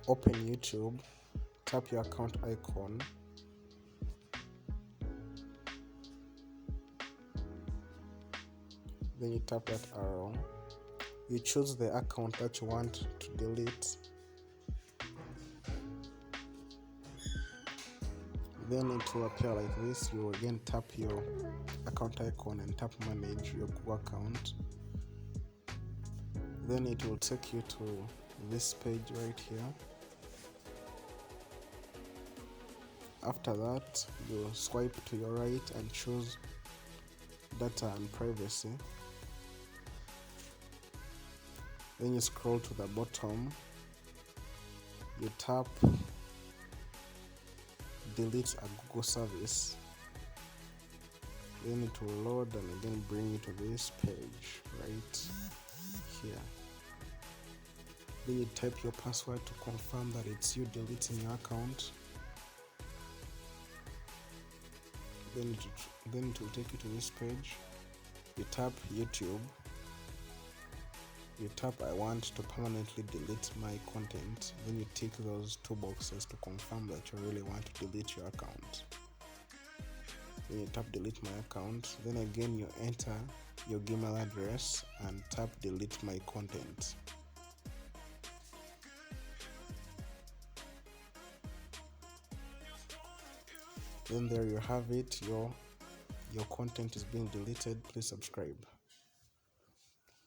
open YouTube, tap your account icon, then you tap that arrow, you choose the account that you want to delete, then it will appear like this. You again tap your account icon and tap manage your Google account, then it will take you to this page right here. After that, you swipe to your right and choose data and privacy, then you scroll to the bottom, you tap delete a Google service, then it will load and again bring you to this page right here. Then you type your password to confirm that it's you deleting your account. Then it will take you to this page. You tap YouTube. You tap I want to permanently delete my content. Then you tick those two boxes to confirm that you really want to delete your account. Then you tap delete my account. Then again you enter your Gmail address and tap delete my content. Then there you have it, your content is being deleted. Please subscribe.